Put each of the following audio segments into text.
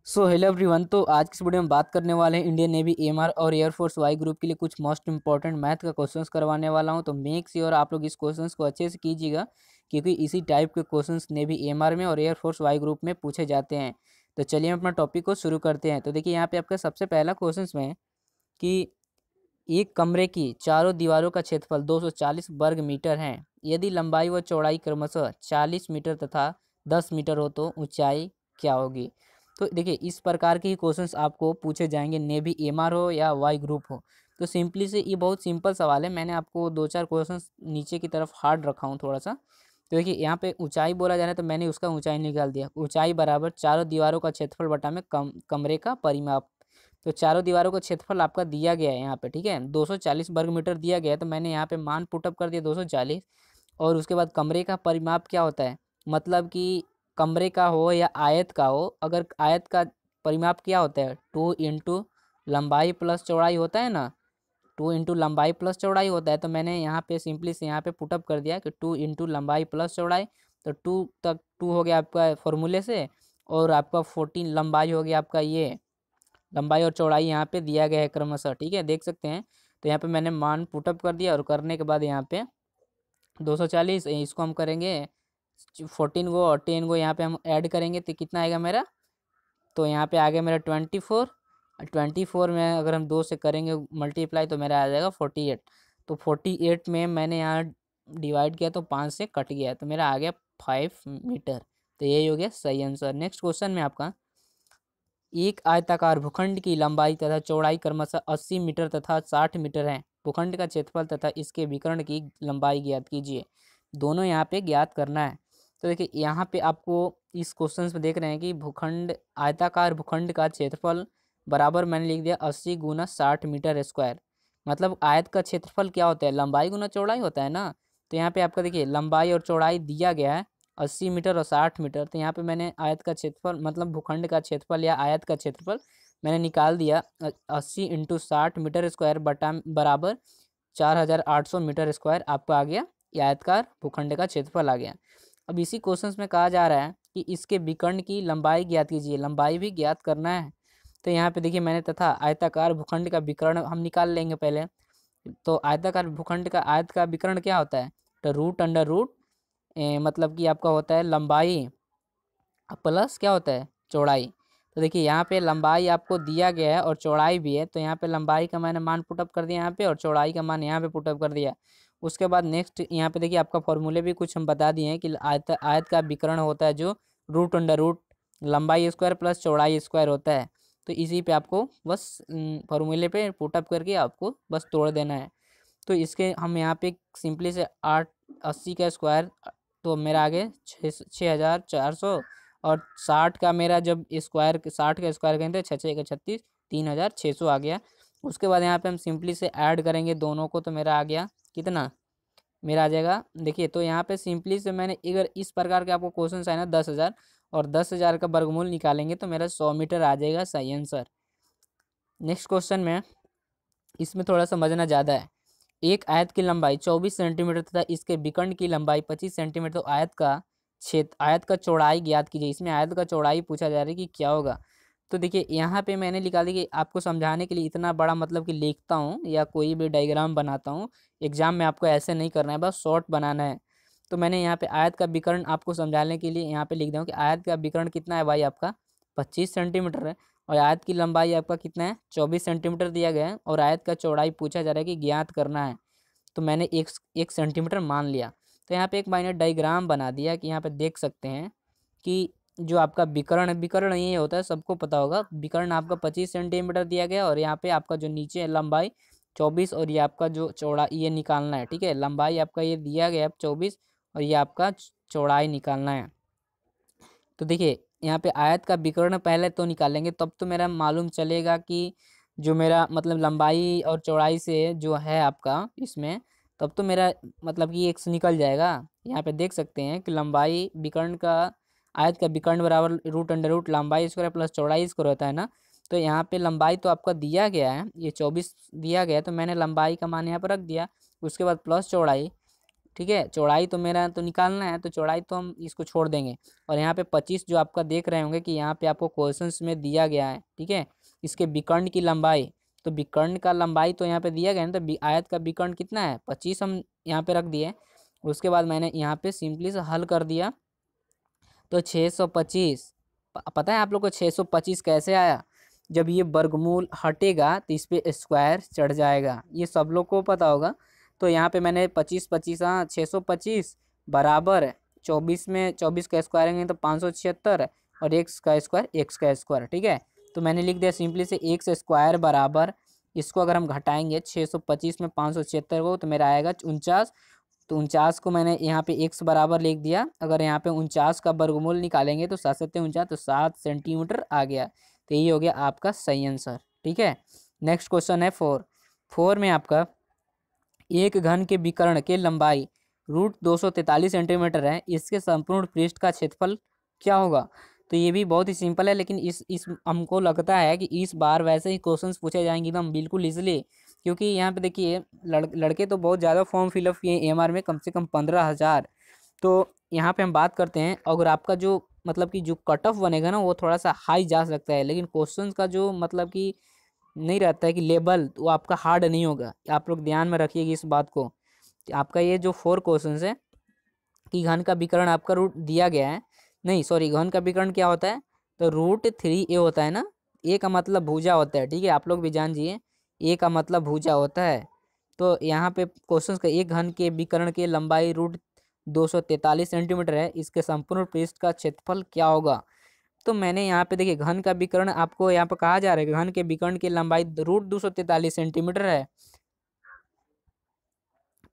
Hello everyone. तो आज की इस वीडियो में बात करने वाले हैं इंडियन नेवी एएमआर और एयरफोर्स वाई ग्रुप के लिए कुछ मोस्ट इंपॉर्टेंट मैथ का क्वेश्चंस करवाने वाला हूं। तो मेक श्योर आप लोग इस क्वेश्चंस को अच्छे से कीजिएगा, क्योंकि इसी टाइप के क्वेश्चंस नेवी एएमआर में और एयरफोर्स वाई ग्रुप में पूछे जाते हैं। तो चलिए हम अपना टॉपिक को शुरू करते हैं। तो देखिए यहाँ पे आपका सबसे पहला क्वेश्चन में है कि एक कमरे की चारों दीवारों का क्षेत्रफल 240 वर्ग मीटर है। यदि लंबाई व चौड़ाई क्रमशः 40 मीटर तथा 10 मीटर हो तो ऊंचाई क्या होगी। तो देखिए इस प्रकार के ही क्वेश्चंस आपको पूछे जाएंगे, नेवी एमआर हो या वाई ग्रुप हो। तो सिंपली से ये बहुत सिंपल सवाल है। मैंने आपको दो चार क्वेश्चंस नीचे की तरफ हार्ड रखा हूँ थोड़ा सा। तो देखिए यहाँ पे ऊंचाई बोला जा रहा है, तो मैंने उसका ऊंचाई निकाल दिया। ऊंचाई बराबर चारों दीवारों का क्षेत्रफल बटा में कमरे का परिमाप। तो चारों दीवारों का क्षेत्रफल आपका दिया गया है यहाँ पे, ठीक है, 240 वर्ग मीटर दिया गया है। तो मैंने यहाँ पे मान पुटअप कर दिया 240। और उसके बाद कमरे का परिमाप क्या होता है, मतलब कि कमरे का हो या आयत का हो, अगर आयत का परिमाप क्या होता है, 2 इंटू लंबाई प्लस चौड़ाई होता है ना। 2 इंटू लंबाई प्लस चौड़ाई होता है। तो मैंने यहाँ पे सिंपली से यहाँ पे पुटअप कर दिया कि 2 इंटू लंबाई प्लस चौड़ाई। तो 2 हो गया आपका फॉर्मूले से, और आपका 14 लंबाई हो गया आपका, ये लंबाई और चौड़ाई यहाँ पे दिया गया है क्रमशः, ठीक है, देख सकते हैं। तो यहाँ पे मैंने मान पुटअप कर दिया, और करने के बाद यहाँ पे 240, इसको हम करेंगे 14 को और 10 को यहाँ पे हम ऐड करेंगे तो कितना आएगा मेरा। तो यहाँ पे आ गया मेरा 24। 24 में अगर हम 2 से करेंगे मल्टीप्लाई तो मेरा आ जाएगा 48। तो 48 में मैंने यहाँ डिवाइड किया तो 5 से कट गया, तो मेरा आ गया 5 मीटर। तो यही हो गया सही आंसर। नेक्स्ट क्वेश्चन में आपका, एक आयताकार भूखंड की लंबाई तथा चौड़ाई क्रमशः 80 मीटर तथा 60 मीटर है। भूखंड का क्षेत्रफल तथा इसके विकर्ण की लंबाई ज्ञात कीजिए। दोनों यहाँ पे ज्ञात करना है। तो देखिए यहाँ पे आपको इस क्वेश्चन में देख रहे हैं कि भूखंड, आयताकार भूखंड का क्षेत्रफल बराबर मैंने लिख दिया 80 गुना 60 मीटर स्क्वायर। मतलब आयत का क्षेत्रफल क्या होता है, लंबाई गुना चौड़ाई होता है ना। तो यहाँ पे आपका देखिए लंबाई और चौड़ाई दिया गया है 80 मीटर और 60 मीटर। तो यहाँ पे मैंने आयत का क्षेत्रफल, मतलब भूखंड का क्षेत्रफल या आयत का क्षेत्रफल मैंने निकाल दिया। 80 इंटू 60 मीटर स्क्वायर बटा बराबर 4800 मीटर स्क्वायर आपका आ गया। ये आयतकार भूखंड का क्षेत्रफल आ गया। अब इसी क्वेश्चन में कहा जा रहा है कि इसके विकर्ण की लंबाई ज्ञात कीजिए। लंबाई भी ज्ञात करना है। तो यहाँ पे देखिए मैंने तथा आयताकार भूखंड का विकर्ण हम निकाल लेंगे पहले। तो आयताकार भूखंड का आयत का विकर्ण क्या होता है, तो रूट अंडर रूट, मतलब कि आपका होता है लंबाई प्लस क्या होता है, चौड़ाई। तो देखिए यहाँ पे लंबाई आपको दिया गया है और चौड़ाई भी है। तो यहाँ पे लंबाई का मैंने मान पुटअप कर दिया यहाँ पे, और चौड़ाई का मान यहाँ पे पुटअप कर दिया। उसके बाद नेक्स्ट यहाँ पे देखिए आपका फॉर्मूले भी कुछ हम बता दिए हैं कि आयत आयत का विकर्ण होता है जो रूट अंडर रूट लंबाई स्क्वायर प्लस चौड़ाई स्क्वायर होता है। तो इसी पे आपको बस फॉर्मूले पे पुटअप करके आपको बस तोड़ देना है। तो इसके हम यहाँ पे सिंपली से 880 का स्क्वायर, तो मेरा आगे 6400, और 60 का मेरा जब स्क्वायर 60 का स्क्वायर करेंगे तो 6 6 36 3600 आ गया। उसके बाद यहाँ पे हम सिंपली से ऐड करेंगे दोनों को, तो मेरा आ गया कितना, मेरा आ जाएगा देखिए। तो यहाँ पे सिंपली से मैंने अगर इस प्रकार के आपको क्वेश्चन आए ना 10,000, और 10,000 का वर्गमूल निकालेंगे तो मेरा 100 मीटर आ जाएगा सही आंसर। नेक्स्ट क्वेश्चन में इसमें थोड़ा समझना ज़्यादा है। एक आयत की लंबाई 24 सेंटीमीटर तथा इसके विकर्ण की लंबाई 25 सेंटीमीटर। तो आयत का क्षेत्र, आयत का चौड़ाई ज्ञात कीजिए। इसमें आयत का चौड़ाई पूछा जा रहा है कि क्या होगा। तो देखिए यहाँ पे मैंने निकाल दी कि आपको समझाने के लिए इतना बड़ा, मतलब कि लिखता हूँ या कोई भी डायग्राम बनाता हूँ। एग्जाम में आपको ऐसे नहीं करना है, बस शॉर्ट बनाना है। तो मैंने यहाँ पे आयत का विकर्ण आपको समझाने के लिए यहाँ पे लिख दूँ कि आयत का विकर्ण कितना है भाई, आपका 25 सेंटीमीटर है। और आयत की लंबाई आपका कितना है, 24 सेंटीमीटर दिया गया है, और आयत का चौड़ाई पूछा जा रहा है कि ज्ञात करना है। तो मैंने एक सेंटीमीटर मान लिया। तो यहाँ पे एक मैंने डायग्राम बना दिया कि यहाँ पे देख सकते हैं कि जो आपका विकर्ण है, विकर्ण ये होता है, सबको पता होगा, विकर्ण आपका 25 सेंटीमीटर दिया गया, और यहाँ पे आपका जो नीचे है लंबाई 24, और ये आपका जो चौड़ा ये निकालना है, ठीक है। लंबाई आपका ये दिया गया है 24, और ये आपका चौड़ाई निकालना है। तो देखिए यहाँ पे आयत का विकर्ण पहले तो निकालेंगे, तब तो मेरा मालूम चलेगा कि जो मेरा मतलब लंबाई और चौड़ाई से जो है आपका इसमें, तब तो मेरा मतलब कि एक्स निकल जाएगा। यहाँ पे देख सकते हैं कि लंबाई विकर्ण का, आयत का विकर्ण बराबर रूट अंडर रूट लंबाई स्क्वायर प्लस चौड़ाई स्क्वायर होता है ना। तो यहाँ पे लंबाई तो आपका दिया गया है, ये 24 दिया गया है, तो मैंने लंबाई का मान यहाँ पर रख दिया। उसके बाद प्लस चौड़ाई, ठीक है, चौड़ाई तो मेरा तो निकालना है, तो चौड़ाई तो हम इसको छोड़ देंगे। और यहाँ पे 25 जो आपका देख रहे होंगे कि यहाँ पे आपको क्वेश्चंस में दिया गया है, ठीक है। इसके विकर्ण की लंबाई, तो विकर्ण का लंबाई तो यहाँ पे दिया गया है ना, तो आयत का विकर्ण कितना है 25 हम यहाँ पे रख दिए। उसके बाद मैंने यहाँ पे सिंपली से हल कर दिया, तो 625। पता है आप लोग को 625 कैसे आया? जब ये वर्गमूल हटेगा तो इस पे स्क्वायर चढ़ जाएगा, ये सब लोग को पता होगा। तो यहाँ पे मैंने 25 25, हाँ 625 बराबर 24 में 24 का स्क्वायर लेंगे तो 576, और एक्स का स्क्वायर एक्स का स्क्वायर, ठीक है। तो मैंने लिख दिया सिंपली से एक्स स्क्वायर बराबर, इसको अगर हम घटाएंगे 625 में 576 को, तो मेरा आएगा 49। तो 49 को मैंने यहाँ पे एक्स बराबर लिख दिया। अगर यहाँ पे 49 का वर्गमूल निकालेंगे तो 7 7 49, तो 7 सेंटीमीटर आ गया। तो यही हो गया आपका सही आंसर, ठीक है। नेक्स्ट क्वेश्चन है 4 में आपका एक घन के विकर्ण के लंबाई √243 सेंटीमीटर है, इसके संपूर्ण पृष्ठ का क्षेत्रफल क्या होगा? तो ये भी बहुत ही सिंपल है, लेकिन इस हमको लगता है कि इस बार वैसे ही क्वेश्चंस पूछे जाएंगे एकदम बिल्कुल इजीली, क्योंकि यहाँ पे देखिए लड़के तो बहुत ज़्यादा फॉर्म फिलअप किए एमआर में, कम से कम 15,000। तो यहाँ पे हम बात करते हैं, अगर आपका जो मतलब कि जो कट ऑफ बनेगा ना वो थोड़ा सा हाई जा सकता है, लेकिन क्वेश्चंस का जो मतलब कि नहीं रहता है कि लेवल, वो आपका हार्ड नहीं होगा। आप लोग ध्यान में रखिएगा इस बात को। आपका ये जो 4 क्वेश्चन है कि घन का विकर्ण आपका रूट दिया गया है, नहीं सॉरी, घन का विकर्ण क्या होता है? तो √3a होता है ना। ए का मतलब भुजा होता है, ठीक है, आप लोग भी जान जाइए, ए का मतलब भुजा होता है। तो यहाँ पे क्वेश्चन का एक घन के विकर्ण की लंबाई √243 सेंटीमीटर है, इसके संपूर्ण पृष्ठ का क्षेत्रफल क्या होगा? तो मैंने यहाँ पे देखिए घन का विकर्ण आपको यहाँ पे कहा जा रहा है कि घन के विकर्ण की लंबाई √243 सेंटीमीटर है।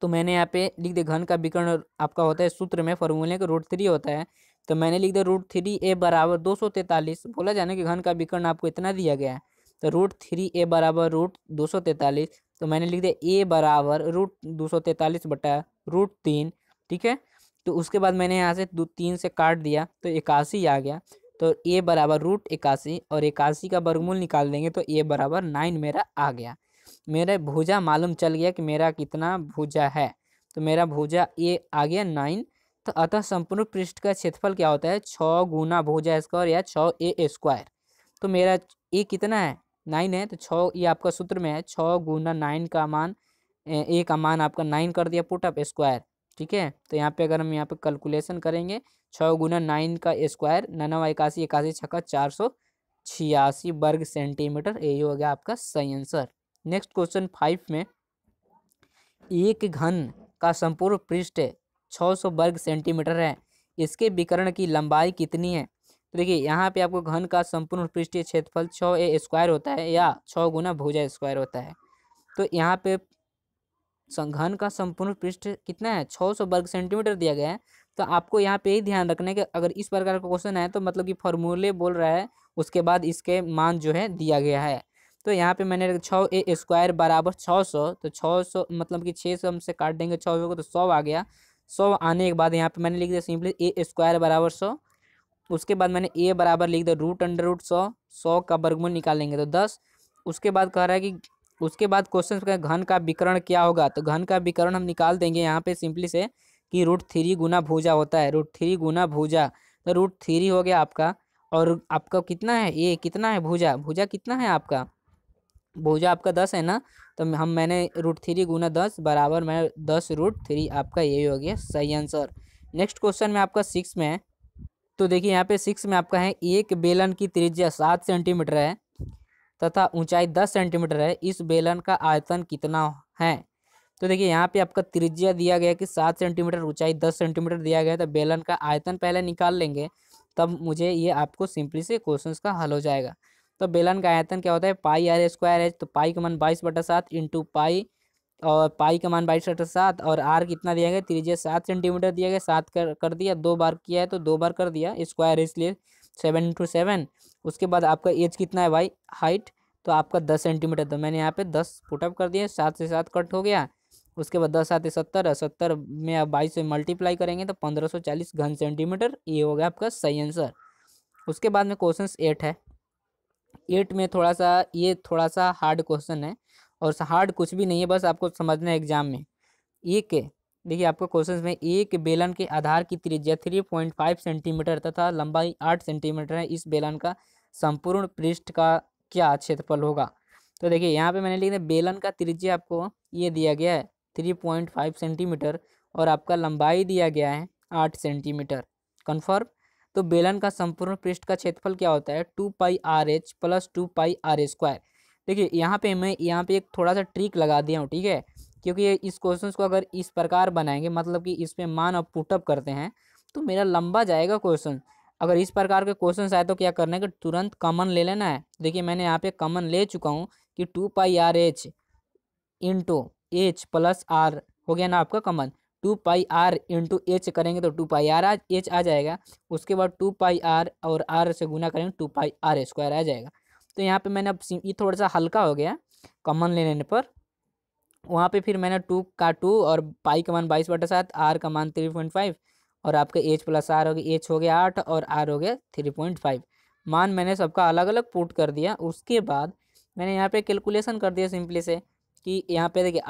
तो मैंने यहाँ पे लिख दिया घन का विकर्ण आपका होता है सूत्र में फॉर्मूले का √3 होता है। तो मैंने लिख दिया √3a बराबर 243। बोला जाने कि घन का विकर्ण आपको इतना दिया गया है, तो √3a बराबर √243। तो मैंने लिख दिया a बराबर √243/√3, ठीक है। तो उसके बाद मैंने यहाँ से 3 से काट दिया तो 81 आ गया। तो a बराबर √81, और 81 का वर्गमूल निकाल देंगे तो a बराबर 9 मेरा आ गया। मेरा भुजा मालूम चल गया कि मेरा कितना भुजा है, तो मेरा भुजा ए आ गया 9। तो अतः संपूर्ण पृष्ठ का क्षेत्रफल क्या होता है? 6 गुना भुजा स्क्वायर या 6a²। तो मेरा ए कितना है? 9 है, तो 6 ये आपका सूत्र में है, 6 गुना 9 का मान, ए का मान आपका 9 कर दिया पुट अप स्क्वायर, ठीक है। तो यहाँ पे अगर हम यहाँ पे कैलकुलेशन करेंगे 6 गुना 9 का स्क्वायर, 9 81 81 छक्का 486 वर्ग सेंटीमीटर, यही हो गया आपका सही आंसर। नेक्स्ट क्वेश्चन 5 में एक घन का संपूर्ण पृष्ठ 600 वर्ग सेंटीमीटर है, इसके विकर्ण की लंबाई कितनी है? तो देखिए यहाँ पे आपको घन का संपूर्ण पृष्ठीय क्षेत्रफल 6a² होता है या 6 गुना भुजा स्क्वायर होता है। तो यहाँ पे घन का संपूर्ण पृष्ठ कितना है? 600 वर्ग सेंटीमीटर दिया गया है। तो आपको यहाँ पे ही ध्यान रखना है कि अगर इस प्रकार का क्वेश्चन है तो मतलब कि फॉर्मूले बोल रहा है, उसके बाद इसके मान जो है दिया गया है। तो यहाँ पे मैंने 6a² बराबर 600, तो 600 मतलब कि 6 से हमसे काट देंगे 600 को, तो 100 आ गया। 100 आने के बाद यहाँ पे मैंने लिख दिया सिंपली a² बराबर 100। उसके बाद मैंने a बराबर लिख दिया √100। 100 का वर्गमूल निकालेंगे तो 10। उसके बाद कह रहा है कि उसके बाद क्वेश्चन का घन का विकर्ण क्या होगा? तो घन का विकर्ण हम निकाल देंगे यहाँ पे सिंपली से कि √3 गुना भुजा होता है, √3 गुना भुजा, तो √3 हो गया आपका। और आपका कितना है? ये कितना है भुजा? भुजा कितना है आपका? भुजा आपका 10 है ना। तो मैंने √3 गुना 10 बराबर मैं 10√3, आपका यही हो गया सही आंसर। नेक्स्ट क्वेश्चन में आपका 6 में है। तो देखिए यहाँ पे 6 में आपका है एक बेलन की त्रिज्या 7 सेंटीमीटर है तथा ऊंचाई 10 सेंटीमीटर है, इस बेलन का आयतन कितना है? तो देखिए यहाँ पे आपका त्रिज्या दिया गया कि 7 सेंटीमीटर, ऊंचाई 10 सेंटीमीटर दिया गया, तो बेलन का आयतन पहले निकाल लेंगे, तब मुझे ये आपको सिंपली से क्वेश्चन का हल हो जाएगा। तो बेलन का आयतन क्या होता है? πr² है, तो पाई का मान 22/7 इंटू पाई, और पाई का मान 22/7, और आर कितना दिया गया? त्रिज्या 7 सेंटीमीटर दिया गया, 7 कर दिया, 2 बार किया है तो 2 बार कर दिया स्क्वायर, इसलिए 7 × 7। उसके बाद आपका एज कितना है भाई? हाइट, तो आपका 10 सेंटीमीटर, तो मैंने यहाँ पे 10 पुटअप कर दिया, 7 से 7 कट हो गया। उसके बाद 10 7 70, 70 में आप 22 से मल्टीप्लाई करेंगे तो 1540 घन सेंटीमीटर, ये हो गया आपका सही आंसर। उसके बाद में क्वेश्चन 8 है। 8 में ये थोड़ा सा हार्ड क्वेश्चन है, और हार्ड कुछ भी नहीं है, बस आपको समझना है एग्जाम में। एक देखिए आपको क्वेश्चन में एक बेलन के आधार की त्रिज्या 3.5 सेंटीमीटर तथा लंबाई 8 सेंटीमीटर है, इस बेलन का संपूर्ण पृष्ठ का क्या क्षेत्रफल होगा। तो देखिए यहाँ पे मैंने लिख दिया बेलन का त्रिज्या आपको ये दिया गया है 3.5 सेंटीमीटर और आपका लंबाई दिया गया है 8 सेंटीमीटर। कन्फर्म। तो बेलन का संपूर्ण पृष्ठ का क्षेत्रफल क्या होता है 2πr(h) + 2πr²। देखिए यहाँ पे मैं एक थोड़ा सा ट्रिक लगा दिया हूँ, ठीक है, क्योंकि इस क्वेश्चन को अगर इस प्रकार बनाएंगे मतलब कि इसमें मान और पुटअप करते हैं तो मेरा लंबा जाएगा क्वेश्चन। अगर इस प्रकार के क्वेश्चन आए तो क्या करना है कि तुरंत कॉमन ले लेना है। देखिए मैंने यहाँ पे कॉमन ले चुका हूँ कि 2πr(h) × h + r हो गया ना आपका कॉमन। 2πr × h करेंगे तो 2πr(h) आ जाएगा। उसके बाद 2πr और r से गुना करेंगे 2πr² आ जाएगा। तो यहाँ पे मैंने अब ये थोड़ा सा हल्का हो गया कॉमन ले लेने पर। वहाँ पे फिर मैंने 2 का 2 और पाई का मान 22/7, आर का मान 3.5 और आपका एच प्लस आर हो गया, एच हो गया 8 और आर हो गया 3.5। मान मैंने सबका अलग अलग पुट कर दिया। उसके बाद मैंने यहाँ पे कैलकुलेशन कर दिया सिंपली से कि यहाँ पे देखिए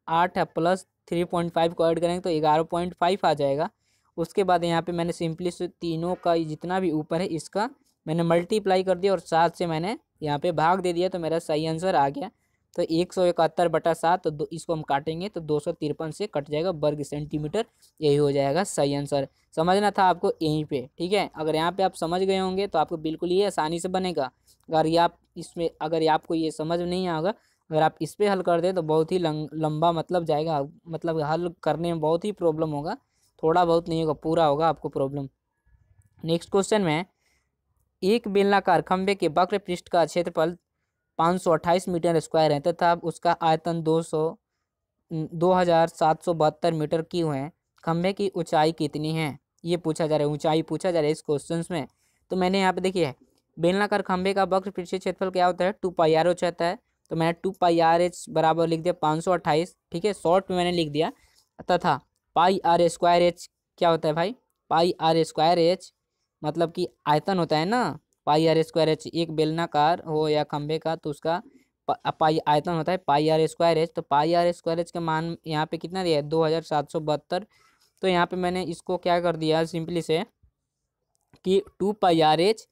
8 प्लस 3.5 को ऐड करेंगे तो 11.5 आ जाएगा। उसके बाद यहाँ पे मैंने सिंपली से तीनों का जितना भी ऊपर है इसका मैंने मल्टीप्लाई कर दिया और 7 से मैंने यहाँ पे भाग दे दिया तो मेरा सही आंसर आ गया। तो 171/7, तो इसको हम काटेंगे तो 253 से कट जाएगा वर्ग सेंटीमीटर। यही हो जाएगा सही आंसर। समझना था आपको यहीं पे, ठीक है। अगर यहाँ पे आप समझ गए होंगे तो आपको बिल्कुल ये आसानी से बनेगा। अगर आपको ये समझ नहीं आएगा, अगर आप इस पर हल कर दें तो बहुत ही लंबा मतलब जाएगा, मतलब हल करने में बहुत ही प्रॉब्लम होगा। थोड़ा बहुत नहीं होगा, पूरा होगा आपको प्रॉब्लम। नेक्स्ट क्वेश्चन में एक बेलनाकार खंभे के वक्र पृष्ठ का क्षेत्रफल 528 मीटर स्क्वायर है तथा उसका आयतन 2772 मीटर क्यों है। खंभे की ऊंचाई कितनी है ये पूछा जा रहा है, ऊंचाई पूछा जा रहा है इस क्वेश्चन में। तो मैंने यहाँ पे देखिए बेलनाकार खंभे का वक्र पृष्ठ क्षेत्रफल क्या होता है 2πr(h) होता है। तो मैंने 2πr(h) बराबर लिख दिया 528, ठीक है, शॉर्ट में मैंने लिख दिया। तथा πr²h क्या होता है भाई, πr²h मतलब कि आयतन होता है ना। πr²h एक बेलनाकार हो या खंभे का तो उसका पाई आयतन होता है πr²h। तो πr² का मान यहाँ पे कितना दिया है 2772। तो यहाँ पे मैंने इसको क्या कर दिया सिंपली से कि 2πr(h)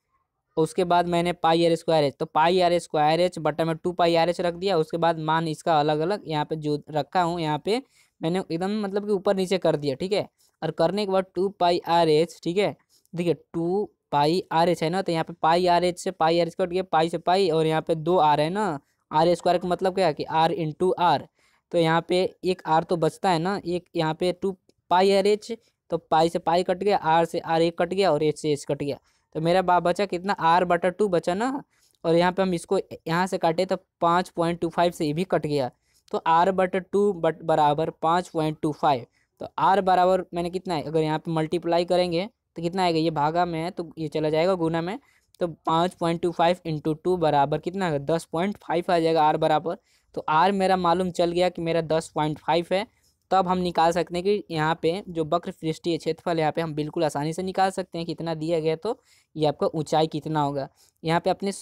उसके बाद मैंने πr²h, तो πr² बटा में 2πr(h) रख दिया। उसके बाद मान इसका अलग अलग यहाँ पे जो रखा हूँ यहाँ पे मैंने एकदम मतलब कि ऊपर नीचे कर दिया, ठीक है। और करने के बाद 2πr(h), ठीक है, देखिए 2πr(h) है ना, तो यहाँ पे πr(h) से πr(h) कट गया, पाई से पाई और यहाँ पे 2r है ना। r² का मतलब क्या है कि r × r। तो यहाँ पे एक r तो बचता है ना, एक यहाँ पे 2πr(h), तो पाई से पाई कट गया, r से r एक कट गया और h से h कट गया। तो मेरा बचा कितना r/2 बचा ना। और यहाँ पे हम इसको यहाँ से काटे तो 5.25 से ये भी कट गया। तो r/2 बराबर 5.25। तो r बराबर मैंने कितना है, अगर यहाँ पे मल्टीप्लाई करेंगे तो कितना आएगा, ये भागा में है तो ये चला जाएगा गुना में। तो 5.25 × 2 बराबर कितना है 10.5 आ जाएगा r बराबर। तो r मेरा मालूम चल गया कि मेरा 10.5 है। तब हम निकाल सकते हैं कि यहाँ पे जो वक्र पृष्ठीय क्षेत्रफल यहाँ पे हम बिल्कुल आसानी से निकाल सकते हैं कितना दिया गया। तो ये आपका ऊंचाई कितना होगा यहाँ पे अपने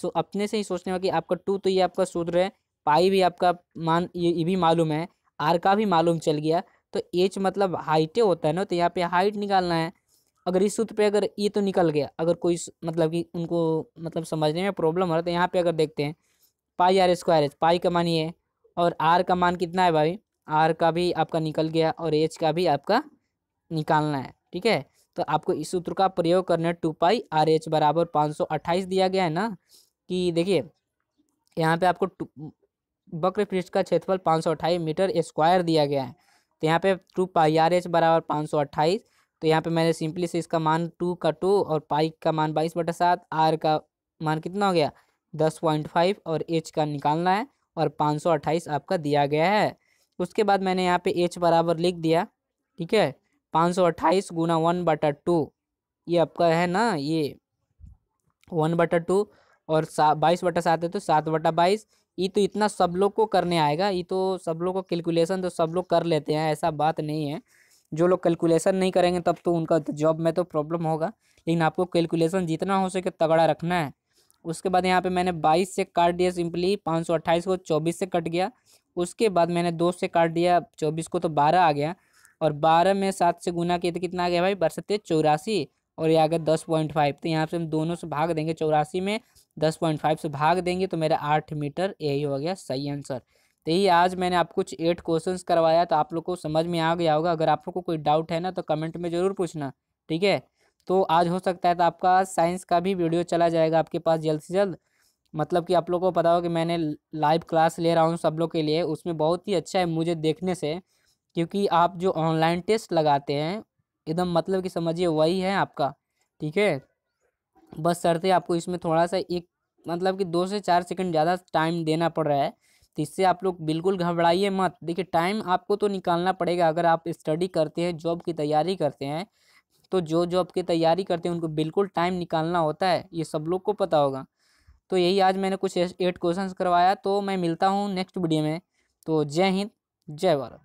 से ही सोचने होगा कि आपका 2 तो ये आपका सूत्र है, पाई भी आपका मान ये भी मालूम है, आर का भी मालूम चल गया। तो एच मतलब हाइटे होता है ना, तो यहाँ पे हाइट निकालना है। अगर इस सूत्र पे अगर ये तो निकल गया, अगर कोई मतलब कि उनको मतलब समझने में प्रॉब्लम हो रहा है तो यहाँ पे अगर देखते हैं πr²h, पाई का मान ये और आर का मान कितना है भाई, आर का भी आपका निकल गया और एच का भी आपका निकालना है, ठीक है। तो आपको इस सूत्र का प्रयोग करना है 2πr(h) बराबर 528 दिया गया है ना। कि देखिए यहाँ पे आपको वक्र पृष्ठ का क्षेत्रफल 528 मीटर स्क्वायर दिया गया है। तो यहाँ पे 2πr(h) बराबर 528। तो यहाँ पे मैंने सिंपली से इसका मान 2 का 2 और पाई का मान 22/7, आर का मान कितना हो गया 10.5 और एच का निकालना है और 528 आपका दिया गया है। उसके बाद मैंने यहाँ पे एच बराबर लिख दिया, ठीक है, 528 गुना 1/2, ये आपका है ना, ये 1/2 और 22/7 है तो 7/22। ये तो इतना सब लोग को करने आएगा, ये तो सब लोग को कैलकुलेशन तो सब लोग कर लेते हैं, ऐसा बात नहीं है। जो लोग कैलकुलेशन नहीं करेंगे तब तो उनका जॉब में तो प्रॉब्लम होगा, लेकिन आपको कैलकुलेशन जितना हो सके तगड़ा रखना है। उसके बाद यहाँ पे मैंने 22 से काट दिया सिंपली, 528 को 24 से कट गया। उसके बाद मैंने 2 से काट दिया 24 को तो 12 आ गया। और 12 में 7 से गुना किए तो कितना आ गया भाई, बरसते 84, और ये आ गया 10.5। तो यहाँ से हम दोनों से भाग देंगे, 84 में 10.5 से भाग देंगे तो मेरा 8 मीटर, यही हो गया सही आंसर। तो यही आज मैंने आपको कुछ 8 क्वेश्चंस करवाया, तो आप लोग को समझ में आ गया होगा। अगर आप लोग को कोई डाउट है ना तो कमेंट में ज़रूर पूछना, ठीक है। तो आज हो सकता है तो आपका साइंस का भी वीडियो चला जाएगा आपके पास जल्द से जल्द। मतलब कि आप लोगों को पता हो कि मैंने लाइव क्लास ले रहा हूँ सब लोग के लिए, उसमें बहुत ही अच्छा है मुझे देखने से, क्योंकि आप जो ऑनलाइन टेस्ट लगाते हैं एकदम मतलब कि समझिए वही है आपका, ठीक है। बस शर्त है आपको इसमें थोड़ा सा एक मतलब कि 2 से 4 सेकंड ज़्यादा टाइम देना पड़ रहा है। तो इससे आप लोग बिल्कुल घबराइए मत। देखिए टाइम आपको तो निकालना पड़ेगा, अगर आप स्टडी करते हैं, जॉब की तैयारी करते हैं, तो जो जॉब की तैयारी करते हैं उनको बिल्कुल टाइम निकालना होता है, ये सब लोग को पता होगा। तो यही आज मैंने कुछ 8 क्वेश्चंस करवाया। तो मैं मिलता हूँ नेक्स्ट वीडियो में। तो जय हिंद, जय भारत।